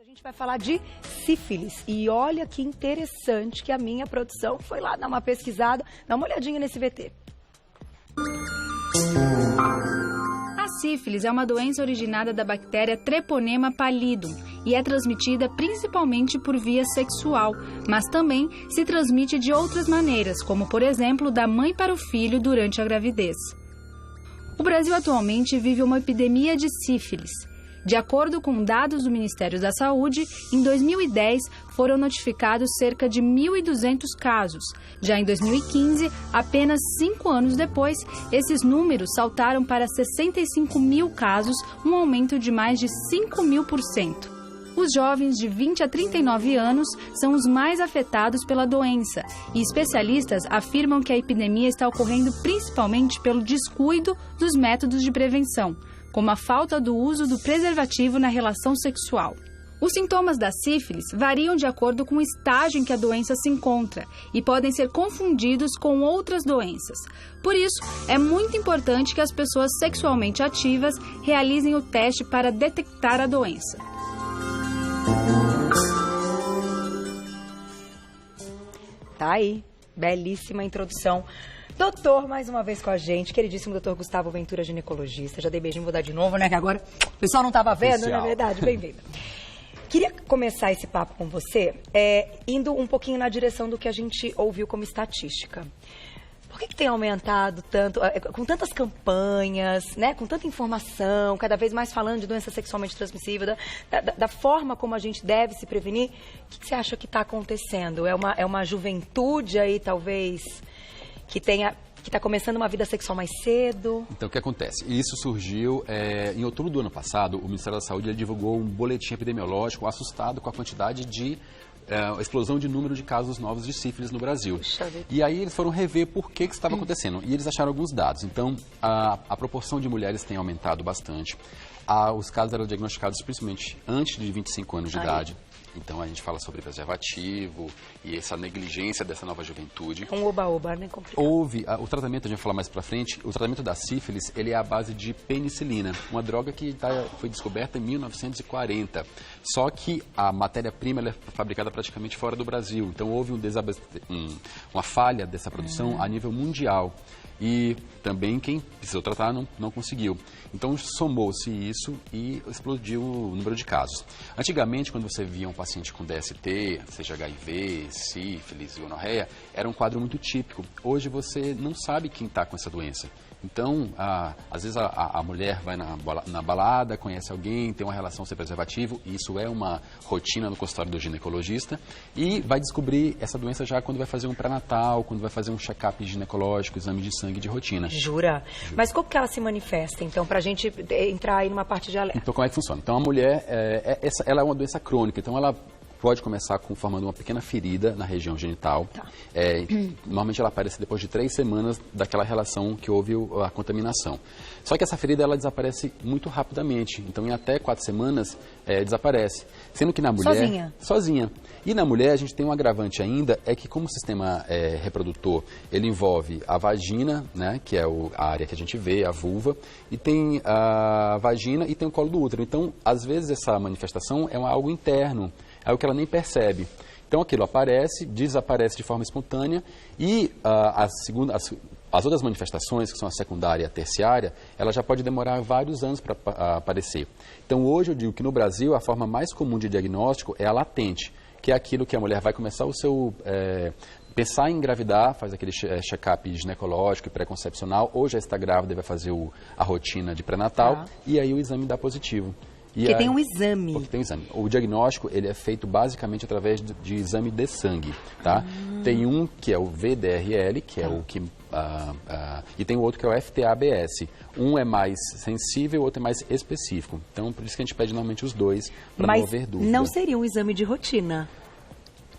A gente vai falar de sífilis e olha que interessante que a minha produção foi lá dar uma pesquisada, dá uma olhadinha nesse VT. A sífilis é uma doença originada da bactéria Treponema pallidum e é transmitida principalmente por via sexual, mas também se transmite de outras maneiras, como por exemplo da mãe para o filho durante a gravidez. O Brasil atualmente vive uma epidemia de sífilis. De acordo com dados do Ministério da Saúde, em 2010 foram notificados cerca de 1.200 casos. Já em 2015, apenas 5 anos depois, esses números saltaram para 65 mil casos, um aumento de mais de 5.000%. Os jovens de 20 a 39 anos são os mais afetados pela doença e especialistas afirmam que a epidemia está ocorrendo principalmente pelo descuido dos métodos de prevenção, como a falta do uso do preservativo na relação sexual. Os sintomas da sífilis variam de acordo com o estágio em que a doença se encontra e podem ser confundidos com outras doenças. Por isso, é muito importante que as pessoas sexualmente ativas realizem o teste para detectar a doença. Tá aí, belíssima introdução. Doutor, mais uma vez com a gente, queridíssimo doutor Gustavo Ventura, ginecologista. Já dei beijinho, vou dar de novo, né? Que agora o pessoal não estava vendo, não é verdade? Bem-vindo. Queria começar esse papo com você, indo um pouquinho na direção do que a gente ouviu como estatística. Por que tem aumentado tanto, com tantas campanhas, né, com tanta informação, cada vez mais falando de doença sexualmente transmissível, da forma como a gente deve se prevenir? O que você acha que está acontecendo? É uma juventude aí, talvez, que está começando uma vida sexual mais cedo? Então, o que acontece? Isso surgiu em outubro do ano passado. O Ministério da Saúde divulgou um boletim epidemiológico assustado com a quantidade de explosão de número de casos novos de sífilis no Brasil. E aí eles foram rever por que isso estava acontecendo. E eles acharam alguns dados. Então, a proporção de mulheres tem aumentado bastante. Os casos eram diagnosticados principalmente antes de 25 anos de idade. Então, a gente fala sobre preservativo e essa negligência dessa nova juventude. Um oba-oba, né? Complicado. Houve, o tratamento, a gente vai falar mais pra frente, o tratamento da sífilis, ele é à base de penicilina, uma droga que foi descoberta em 1940. Só que a matéria-prima ela é fabricada praticamente fora do Brasil. Então, houve uma falha dessa produção a nível mundial. E também quem precisou tratar não conseguiu. Então, somou-se isso e explodiu o número de casos. Antigamente, quando você via um paciente com DST, seja HIV, sífilis, gonorreia, era um quadro muito típico. Hoje, você não sabe quem está com essa doença. Então, às vezes a mulher vai na balada, conhece alguém, tem uma relação sem preservativo, e isso é uma rotina no consultório do ginecologista, e vai descobrir essa doença já quando vai fazer um pré-natal, quando vai fazer um check-up ginecológico, exame de sangue de rotina. Jura? Mas como que ela se manifesta, então, para a gente entrar aí numa parte de alerta? Então, como é que funciona? Então, a mulher, ela é uma doença crônica, então ela pode começar formando uma pequena ferida na região genital. Tá. Normalmente ela aparece depois de 3 semanas daquela relação que houve a contaminação. Só que essa ferida ela desaparece muito rapidamente. Então, em até 4 semanas, desaparece. Sendo que na mulher... Sozinha? Sozinha. E na mulher, a gente tem um agravante ainda, é que como o sistema reprodutor, ele envolve a vagina, né, que é a área que a gente vê, a vulva, e tem a vagina e tem o colo do útero. Então, às vezes, essa manifestação é algo interno. É algo que ela nem percebe. Então, aquilo aparece, desaparece de forma espontânea e as outras manifestações, que são a secundária e a terciária, ela já pode demorar vários anos para aparecer. Então, hoje eu digo que no Brasil a forma mais comum de diagnóstico é a latente, que é aquilo que a mulher vai começar o seu... pensar em engravidar, faz aquele check-up ginecológico e pré-concepcional, ou já está grávida e vai fazer a rotina de pré-natal, e aí o exame dá positivo. Porque tem um exame. Porque tem um exame. O diagnóstico, ele é feito basicamente através de exame de sangue, tá? Tem um que é o VDRL, que é o que... e tem o outro que é o FTABS. Um é mais sensível, o outro é mais específico. Então, por isso que a gente pede normalmente os dois, para não haver dúvida. Mas não seria um exame de rotina?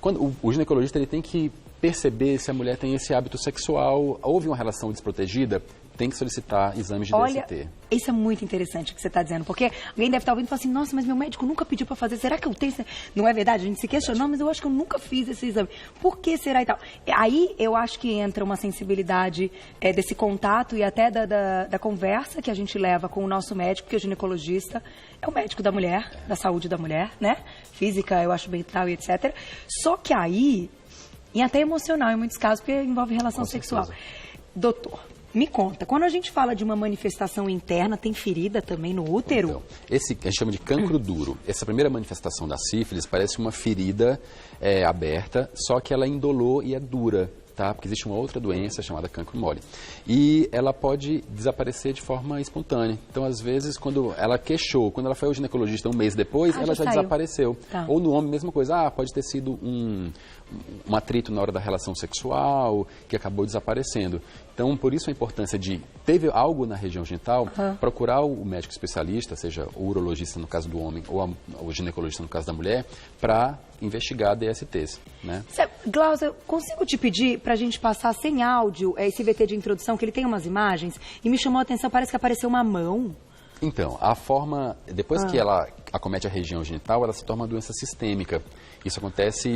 Quando o ginecologista ele tem que perceber se a mulher tem esse hábito sexual, houve uma relação desprotegida, tem que solicitar exames de Olha, DST. isso é muito interessante o que você está dizendo, porque alguém deve estar ouvindo e falar assim, nossa, mas meu médico nunca pediu para fazer, será que eu tenho? Não é verdade? A gente se questiona, não, mas eu acho que eu nunca fiz esse exame. Por que será e tal? Aí eu acho que entra uma sensibilidade desse contato e até da conversa que a gente leva com o nosso médico, porque o ginecologista é o médico da mulher, da saúde da mulher, né? Física, eu acho mental e etc. Só que aí, e até emocional em muitos casos, porque envolve relação sexual. Doutor, me conta, quando a gente fala de uma manifestação interna, tem ferida também no útero? Então, esse a gente chama de cancro duro. Essa primeira manifestação da sífilis parece uma ferida aberta, só que ela é indolor e é dura. Tá? Porque existe uma outra doença chamada cancro mole. E ela pode desaparecer de forma espontânea. Então, às vezes, quando ela queixou, quando ela foi ao ginecologista um mês depois, ela já desapareceu. Tá. Ou no homem, mesma coisa. Pode ter sido um atrito na hora da relação sexual que acabou desaparecendo. Então, por isso a importância de, teve algo na região genital, procurar o médico especialista, seja o urologista no caso do homem ou o ginecologista no caso da mulher, para investigar DSTs, né? Glaucia, eu consigo te pedir para a gente passar sem áudio esse VT de introdução, que ele tem umas imagens, e me chamou a atenção, parece que apareceu uma mão. Então, a forma, depois que ela acomete a região genital, ela se torna uma doença sistêmica. Isso acontece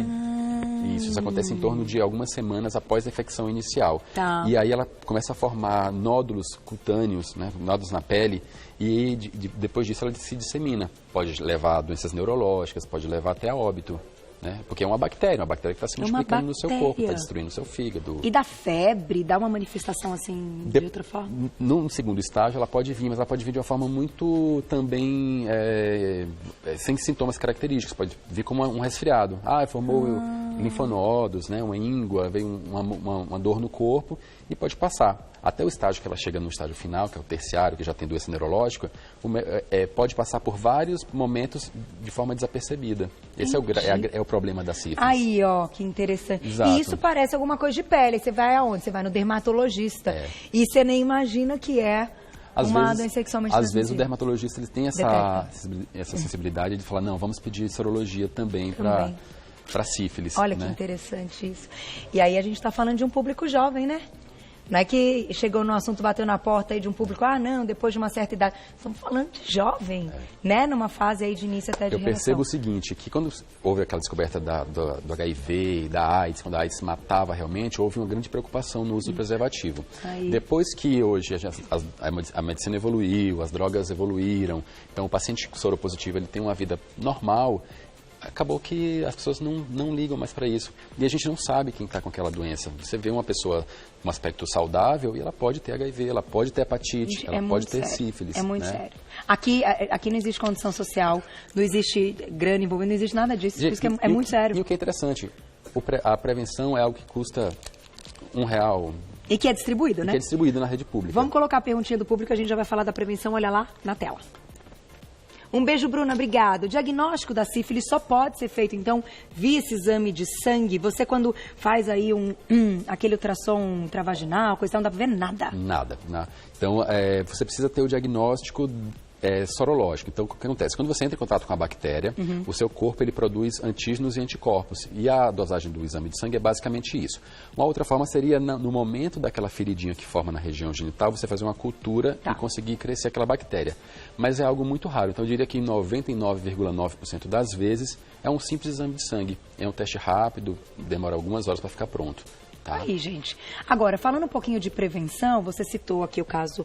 em torno de algumas semanas após a infecção inicial. Tá. E aí ela começa a formar nódulos cutâneos, né, nódulos na pele, e depois disso ela se dissemina. Pode levar a doenças neurológicas, pode levar até a óbito. Né? Porque é uma bactéria que está se multiplicando no seu corpo, está destruindo o seu fígado. E da febre, dá uma manifestação assim de outra forma? No segundo estágio ela pode vir, mas ela pode vir de uma forma muito também sem sintomas característicos. Pode vir como um resfriado. Formou linfonodos, né? Uma íngua, veio uma dor no corpo e pode passar. Até o estágio que ela chega no estágio final, que é o terciário, que já tem doença neurológica, pode passar por vários momentos de forma desapercebida. Esse é o problema da sífilis. Aí, ó, que interessante. Exato. E isso parece alguma coisa de pele. Você vai aonde? Você vai no dermatologista. E você nem imagina que é uma doença sexualmente transmissível. Às vezes o dermatologista ele tem essa sensibilidade de falar, não, vamos pedir sorologia também para sífilis. Olha que interessante isso. E aí a gente está falando de um público jovem, né? Não é que chegou no assunto, bateu na porta aí de um público, não, depois de uma certa idade. Estamos falando de jovem, né? Numa fase aí de início até de relação. Eu percebo o seguinte, que quando houve aquela descoberta do HIV e da AIDS, quando a AIDS matava realmente, houve uma grande preocupação no uso do preservativo. Depois que hoje a medicina evoluiu, as drogas evoluíram, então o paciente soropositivo ele tem uma vida normal, acabou que as pessoas não ligam mais para isso. E a gente não sabe quem está com aquela doença. Você vê uma pessoa com um aspecto saudável e ela pode ter HIV, ela pode ter hepatite, ela pode ter sífilis. É muito sério. Aqui não existe condição social, não existe grana envolvida, não existe nada disso. Por isso que é muito sério. E o que é interessante, a prevenção é algo que custa R$1. E que é distribuído, né? Que é distribuído na rede pública. Vamos colocar a perguntinha do público, a gente já vai falar da prevenção, olha lá na tela. Um beijo, Bruna, obrigado. O diagnóstico da sífilis só pode ser feito, então, via esse exame de sangue. Você, quando faz aí aquele ultrassom intravaginal, coisa, não dá pra ver nada. Nada. Então, você precisa ter o diagnóstico sorológico. Então, o que acontece? Quando você entra em contato com a bactéria, o seu corpo ele produz antígenos e anticorpos. E a dosagem do exame de sangue é basicamente isso. Uma outra forma seria, no momento daquela feridinha que forma na região genital, você fazer uma cultura e conseguir crescer aquela bactéria. Mas é algo muito raro. Então, eu diria que 99,9% das vezes é um simples exame de sangue. É um teste rápido, demora algumas horas para ficar pronto. Tá? Aí, gente. Agora, falando um pouquinho de prevenção, você citou aqui o caso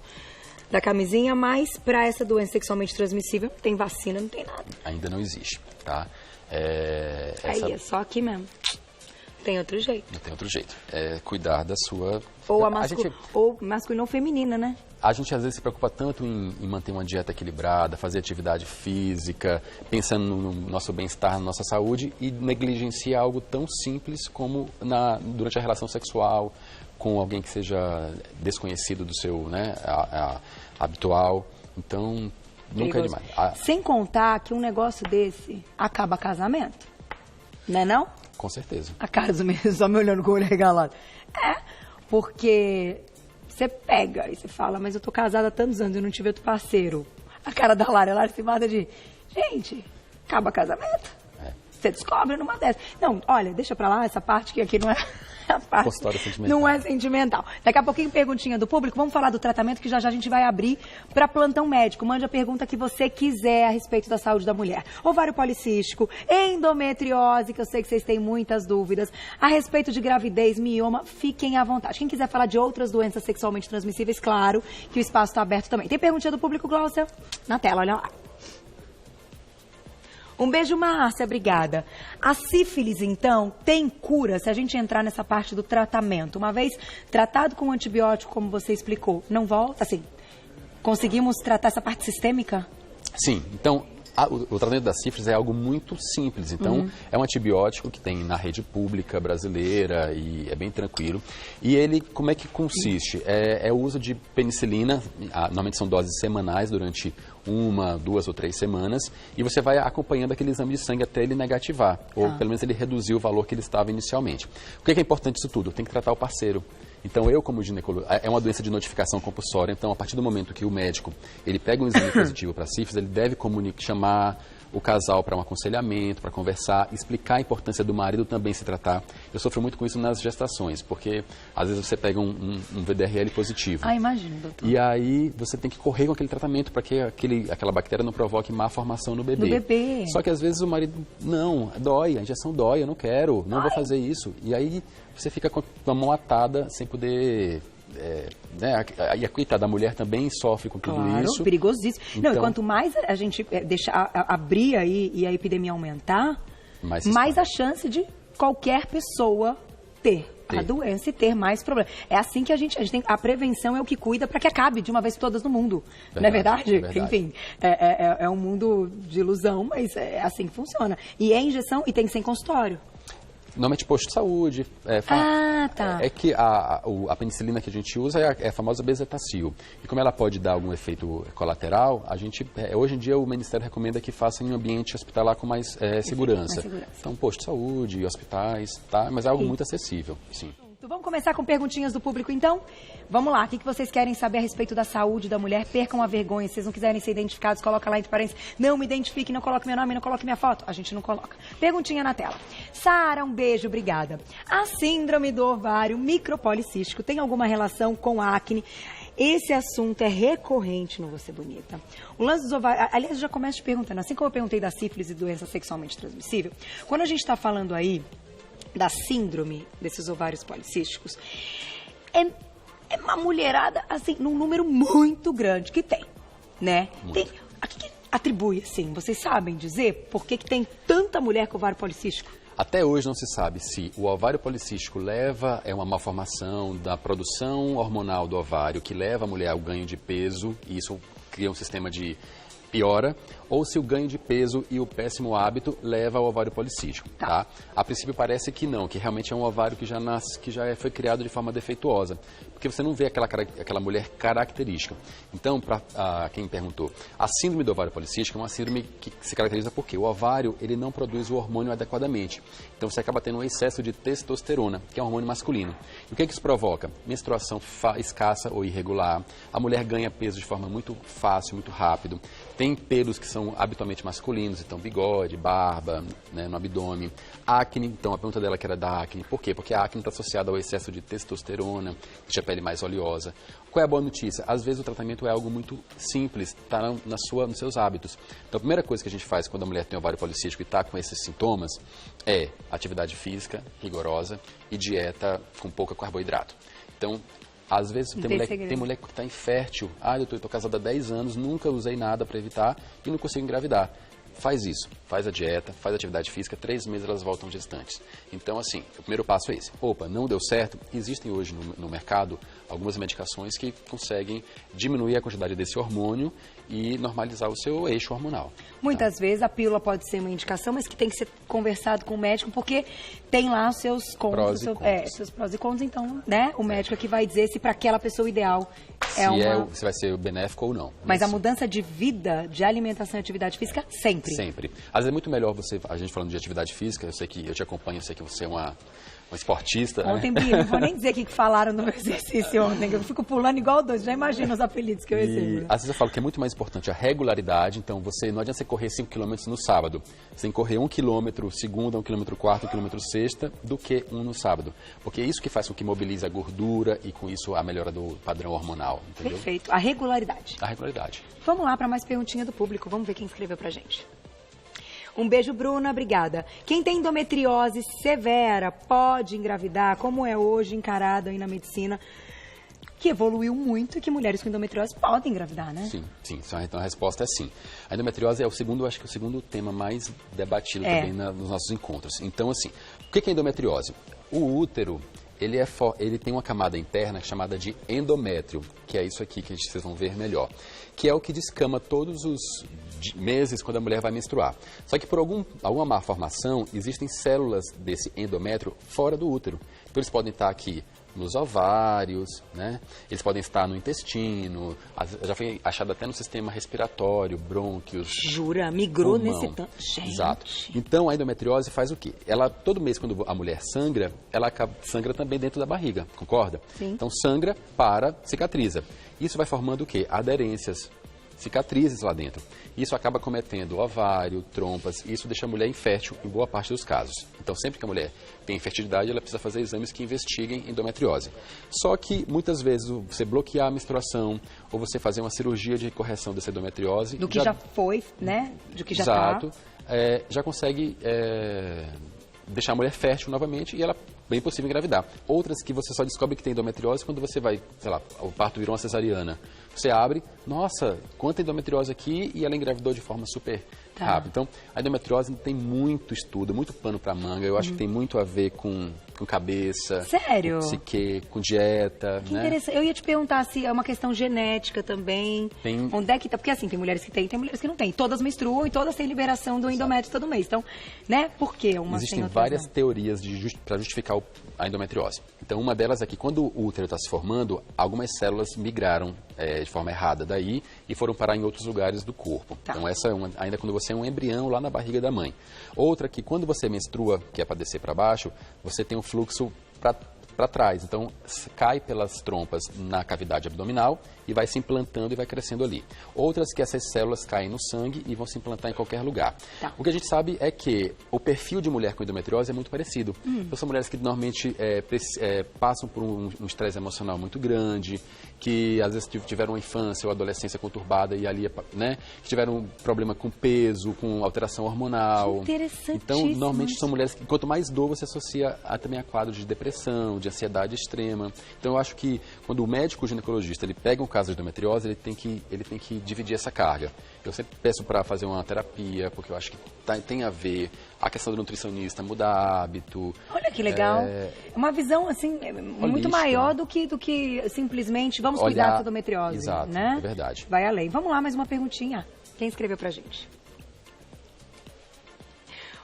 da camisinha, mas para essa doença sexualmente transmissível, não tem vacina, não tem nada. Ainda não existe, tá? Aí é só aqui mesmo. Tem outro jeito. Não tem outro jeito. É cuidar da sua... Ou masculina ou feminina, né? A gente às vezes se preocupa tanto em manter uma dieta equilibrada, fazer atividade física, pensando no nosso bem-estar, na nossa saúde, e negligencia algo tão simples como durante a relação sexual, com alguém que seja desconhecido do seu, né, habitual. Então, nunca é demais. Sem contar que um negócio desse acaba casamento, não é não? Com certeza. Acaso mesmo, só me olhando com o olho regalado. Porque você pega e você fala, mas eu tô casada há tantos anos e não tive outro parceiro. A cara da Lara se mata de, gente, acaba casamento. Você descobre numa dessas. Não, olha, deixa pra lá essa parte que aqui não é Consultório sentimental. Não é sentimental. Daqui a pouquinho, perguntinha do público. Vamos falar do tratamento, que já já a gente vai abrir para plantão médico. Mande a pergunta que você quiser a respeito da saúde da mulher. Ovário policístico, endometriose, que eu sei que vocês têm muitas dúvidas. A respeito de gravidez, mioma, fiquem à vontade. Quem quiser falar de outras doenças sexualmente transmissíveis, claro que o espaço está aberto também. Tem perguntinha do público, Glaucia? Na tela, olha lá. Um beijo, Márcia, obrigada. A sífilis, então, tem cura se a gente entrar nessa parte do tratamento? Uma vez tratado com antibiótico, como você explicou, não volta? Assim, conseguimos tratar essa parte sistêmica? Sim, então... O tratamento da sífilis é algo muito simples. Então, é um antibiótico que tem na rede pública brasileira e é bem tranquilo. E ele, como é que consiste? É o uso de penicilina, normalmente são doses semanais durante 1, 2 ou 3 semanas, e você vai acompanhando aquele exame de sangue até ele negativar, ou pelo menos ele reduzir o valor que ele estava inicialmente. O que é importante disso tudo? Tem que tratar o parceiro. Então, eu como ginecologista, é uma doença de notificação compulsória, então a partir do momento que o médico ele pega um exame positivo para sífilis, ele deve chamar o casal para um aconselhamento, para conversar, explicar a importância do marido também se tratar. Eu sofro muito com isso nas gestações, porque às vezes você pega um VDRL positivo. Imagino, doutor. E aí você tem que correr com aquele tratamento para que aquela bactéria não provoque má formação no bebê. No bebê. Só que às vezes o marido, não, dói, a injeção dói, eu não quero, não vou fazer isso. E aí você fica com a mão atada sem poder... E a coitada da mulher também sofre com tudo isso. Perigosíssimo. Então, não, e quanto mais a gente abrir aí e a epidemia aumentar, mais a chance de qualquer pessoa ter a doença e ter mais problemas. É assim que a gente tem... A prevenção é o que cuida para que acabe de uma vez por todas no mundo. Verdade, não é verdade? Enfim, é um mundo de ilusão, mas é assim que funciona. E é injeção e tem que ser em consultório. Normalmente posto de saúde. Tá. É que a penicilina que a gente usa é a famosa bezetacil. E como ela pode dar algum efeito colateral, a gente, hoje em dia o Ministério recomenda que faça em um ambiente hospitalar com mais segurança. Então, posto de saúde, hospitais, tá? Mas é algo muito acessível, sim. Vamos começar com perguntinhas do público, então? Vamos lá, o que vocês querem saber a respeito da saúde da mulher? Percam a vergonha, se vocês não quiserem ser identificados, coloca lá entre parênteses. Não me identifique, não coloque meu nome, não coloque minha foto. A gente não coloca. Perguntinha na tela. Sara, um beijo, obrigada. A síndrome do ovário micropolicístico tem alguma relação com acne? Esse assunto é recorrente no Você Bonita. O lance dos ovários... Aliás, eu já começo te perguntando, assim como eu perguntei da sífilis e doença sexualmente transmissível, quando a gente está falando aí da síndrome desses ovários policísticos, é uma mulherada, assim, num número muito grande que tem, né? A que atribui, assim, vocês sabem dizer por que tem tanta mulher com ovário policístico? Até hoje não se sabe se o ovário policístico é uma malformação da produção hormonal do ovário que leva a mulher ao ganho de peso, e isso cria um sistema de piora, ou se o ganho de peso e o péssimo hábito leva ao ovário policístico, tá? A princípio parece que não, que realmente é um ovário que já foi criado de forma defeituosa, porque você não vê aquela mulher característica. Então, para quem perguntou, a síndrome do ovário policístico é uma síndrome que se caracteriza porque o ovário ele não produz o hormônio adequadamente. Então, você acaba tendo um excesso de testosterona, que é um hormônio masculino. E o que isso provoca? Menstruação escassa ou irregular, a mulher ganha peso de forma muito fácil, muito rápido. Tem pelos que são habitualmente masculinos, então bigode, barba, né, no abdômen. Acne, então a pergunta dela que era da acne. Por quê? Porque a acne está associada ao excesso de testosterona, deixa a pele mais oleosa. Qual é a boa notícia? Às vezes o tratamento é algo muito simples, está nos seus hábitos. Então a primeira coisa que a gente faz quando a mulher tem ovário policístico e está com esses sintomas é atividade física rigorosa e dieta com pouco carboidrato. Então, às vezes tem mulher que está infértil. Eu estou casada há 10 anos, nunca usei nada para evitar e não consigo engravidar. Faz isso, faz a dieta, faz a atividade física, 3 meses elas voltam gestantes. Então, assim, o primeiro passo é esse. Não deu certo. Existem hoje no mercado algumas medicações que conseguem diminuir a quantidade desse hormônio e normalizar o seu eixo hormonal. Muitas vezes a pílula pode ser uma indicação, mas que tem que ser conversado com o médico, porque tem lá os seus contras, seus prós e contras. Então, né, o médico é que vai dizer se para aquela pessoa ideal se vai ser benéfico ou não. Mas a mudança de vida, de alimentação e atividade física, sempre? Sempre. Às vezes é muito melhor a gente falando de atividade física, eu sei que eu te acompanho, eu sei que você é uma esportista. Ontem, Bia, não vou nem dizer o que falaram no meu exercício ontem, que eu fico pulando igual doido, já imagino os apelidos que eu recebo. Às vezes eu falo que é muito mais importante a regularidade, então não adianta você correr 5 km no sábado, você tem que correr 1 km segunda, 1 km quarta, 1 km sexta, do que um no sábado. Porque é isso que faz com que mobilize a gordura e com isso a melhora do padrão hormonal, entendeu? Perfeito. A regularidade. A regularidade. Vamos lá para mais perguntinha do público, vamos ver quem escreveu pra gente. Um beijo, Bruna, obrigada. Quem tem endometriose severa pode engravidar, como é hoje encarado aí na medicina, que evoluiu muito e que mulheres com endometriose podem engravidar, né? Sim. Então a resposta é sim. A endometriose é acho que o segundo tema mais debatido também nos nossos encontros. Então, assim, o que é endometriose? O útero, ele tem uma camada interna chamada de endométrio, que é isso aqui que vocês vão ver melhor, que é o que descama todos os meses quando a mulher vai menstruar. Só que por alguma malformação, existem células desse endométrio fora do útero. Então eles podem estar aqui nos ovários, né? Eles podem estar no intestino, já foi achado até no sistema respiratório, brônquios. Jura? Migrou pulmão. nesse tanto. Gente. Exato. Então a endometriose faz o quê? Todo mês quando a mulher sangra, ela sangra também dentro da barriga, concorda? Sim. Então sangra, cicatriza. Isso vai formando o quê? Aderências, cicatrizes lá dentro. Isso acaba cometendo ovário, trompas, e isso deixa a mulher infértil em boa parte dos casos. Então, sempre que a mulher tem infertilidade, ela precisa fazer exames que investiguem endometriose. Só que, muitas vezes, você bloquear a menstruação, ou você fazer uma cirurgia de correção dessa endometriose... Do que já foi, né? Do que já Exato. Já consegue deixar a mulher fértil novamente e ela bem possível engravidar. Outras que você só descobre que tem endometriose quando você vai, sei lá, o parto virou uma cesariana. Você abre, nossa, quanta endometriose aqui, e ela engravidou de forma super rápida. Então, a endometriose tem muito estudo, muito pano para manga. Eu acho que tem muito a ver com cabeça, Sério? com psique, com dieta. Que né? interessante. Eu ia te perguntar se é uma questão genética também. Onde é que tá? Porque assim, tem mulheres que têm, tem mulheres que não têm. Todas menstruam e todas têm liberação do endométrio todo mês. Então, né? Por quê? Existem várias teorias para justificar a endometriose. Então, uma delas é que quando o útero está se formando, algumas células migraram de forma errada daí e foram parar em outros lugares do corpo. Tá. Então, essa é ainda quando você é um embrião lá na barriga da mãe. Outra que quando você menstrua, que é para descer para baixo, você tem um fluxo para trás. Então, cai pelas trompas na cavidade abdominal e vai se implantando e vai crescendo ali. Outras que essas células caem no sangue e vão se implantar em qualquer lugar. Tá. O que a gente sabe é que o perfil de mulher com endometriose é muito parecido. Então, são mulheres que normalmente passam por um estresse emocional muito grande, que às vezes tiveram uma infância ou adolescência conturbada e ali, né, que tiveram um problema com peso, com alteração hormonal. Interessantíssimo. Então, normalmente são mulheres que quanto mais dor você associa também a quadros de depressão, de ansiedade extrema. Então, eu acho que quando o médico ginecologista ele pega um caso de endometriose, ele tem que dividir essa carga. Eu sempre peço para fazer uma terapia, porque eu acho que tem a ver a questão do nutricionista, mudar hábito. Olha que legal. Uma visão, assim, muito maior do que simplesmente vamos cuidar da endometriose. Exato, né? É verdade. Vai além. Vamos lá, mais uma perguntinha. Quem escreveu pra gente?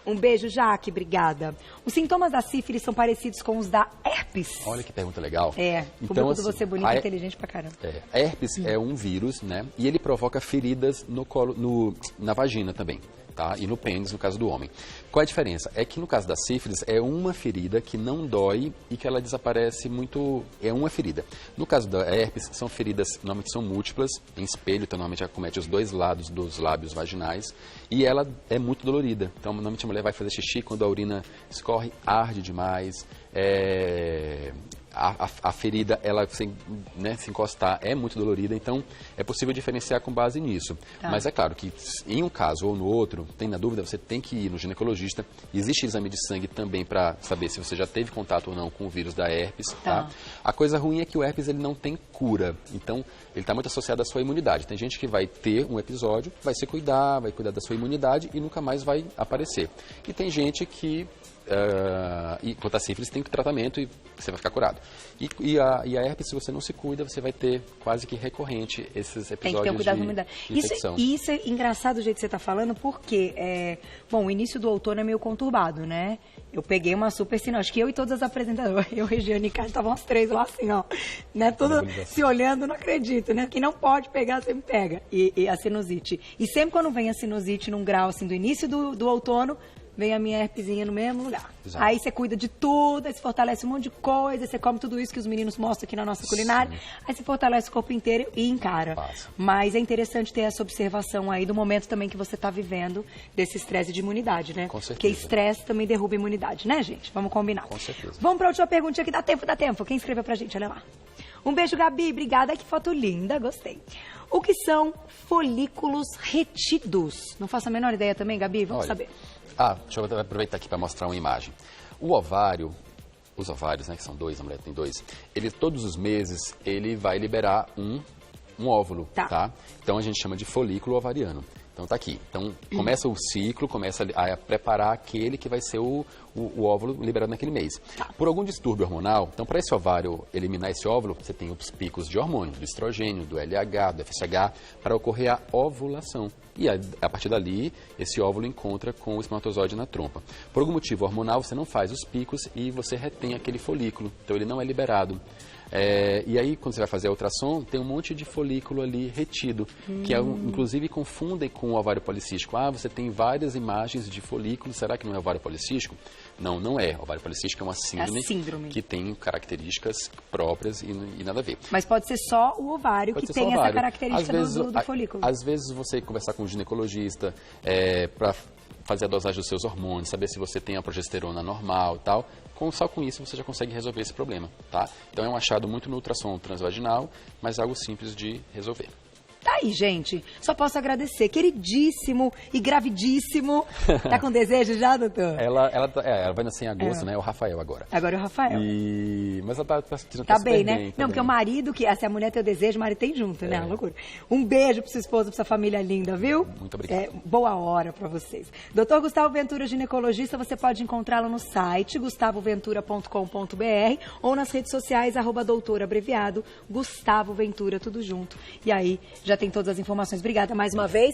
Um beijo, Jaque, obrigada. Os sintomas da sífilis são parecidos com os da herpes? Olha que pergunta legal. Então, assim, você é bonita e inteligente pra caramba. A herpes é um vírus, né? E ele provoca feridas no colo, na vagina também. Tá? E no pênis, no caso do homem. Qual é a diferença? É que no caso da sífilis é uma ferida que não dói e que ela desaparece muito... É uma ferida. No caso da herpes, são feridas, normalmente são múltiplas, em espelho, então normalmente acomete os dois lados dos lábios vaginais e ela é muito dolorida. Então normalmente a mulher vai fazer xixi quando a urina escorre, arde demais, a ferida, ela se encostar é muito dolorida, então é possível diferenciar com base nisso. Tá. Mas é claro que em um caso ou no outro, tem na dúvida, você tem que ir no ginecologista. Existe exame de sangue também para saber se você já teve contato ou não com o vírus da herpes. Tá? A coisa ruim é que o herpes ele não tem cura, então ele está muito associado à sua imunidade. Tem gente que vai ter um episódio, vai cuidar da sua imunidade e nunca mais vai aparecer. E tem gente que e quanto a sífilis, tem tratamento e você vai ficar curado. E a herpes, se você não se cuida, você vai ter quase que recorrente esses episódios. Tem que ter um cuidado com a imunidade. Infecção. Isso é engraçado do jeito que você está falando, porque, bom, o início do outono é meio conturbado, né? Eu peguei uma super sinal, acho que eu e todas as apresentadoras, eu, Regiane e Cássio, estavam as três lá assim, ó, né? Tudo se olhando, não acredito, né? Quem não pode pegar, sempre pega. E a sinusite. E sempre quando vem a sinusite num grau, assim, do início do outono, vem a minha herpesinha no mesmo lugar. Exato. Aí você cuida de tudo, aí você fortalece um monte de coisa, você come tudo isso que os meninos mostram aqui na nossa culinária, aí você fortalece o corpo inteiro e encara. Passa. Mas é interessante ter essa observação aí do momento também que você está vivendo desse estresse de imunidade, né? Com certeza. Porque estresse também derruba a imunidade, né, gente? Vamos combinar. Com certeza. Vamos para a última perguntinha que dá tempo. Quem escreveu pra gente? Olha lá. Um beijo, Gabi. Obrigada. Que foto linda. Gostei. O que são folículos retidos? Não faço a menor ideia também, Gabi? Vamos saber. Deixa eu aproveitar aqui para mostrar uma imagem. O ovário, os ovários, né, que são dois, a mulher tem dois, ele todos os meses ele vai liberar um óvulo, tá? Então a gente chama de folículo ovariano. Então tá aqui. Então começa o ciclo, começa a preparar aquele que vai ser o óvulo liberado naquele mês. Por algum distúrbio hormonal, então para esse ovário eliminar esse óvulo, você tem os picos de hormônio, do estrogênio, do LH, do FSH, para ocorrer a ovulação. E a partir dali, esse óvulo encontra com o espermatozoide na trompa. Por algum motivo hormonal, você não faz os picos e você retém aquele folículo. Então ele não é liberado. E aí, quando você vai fazer a ultrassom, tem um monte de folículo ali retido, que inclusive confundem com o ovário policístico. Você tem várias imagens de folículo, será que não é ovário policístico? Não, não é. O ovário policístico é uma síndrome que tem características próprias e nada a ver. Mas pode ser só o ovário que tem essa característica do folículo. Às vezes você conversar com um ginecologista para fazer a dosagem dos seus hormônios, saber se você tem a progesterona normal e tal. Só com isso você já consegue resolver esse problema, tá? Então é um achado muito no ultrassom transvaginal, mas algo simples de resolver. Tá aí, gente. Só posso agradecer. Queridíssimo e gravidíssimo. Tá com desejo já, doutor? Ela vai nascer em agosto, né? É o Rafael agora. Agora é o Rafael. Mas ela tá bem, né? Não, porque o marido, se a mulher tem o desejo, o marido tem junto, né? É uma loucura. Um beijo pra sua esposa, pra sua família linda, viu? Muito obrigado. Boa hora pra vocês. Dr. Gustavo Ventura, ginecologista, você pode encontrá-lo no site gustavoventura.com.br ou nas redes sociais, @doutor abreviado, Gustavo Ventura, tudo junto. E aí, já tem todas as informações. Obrigada mais uma vez.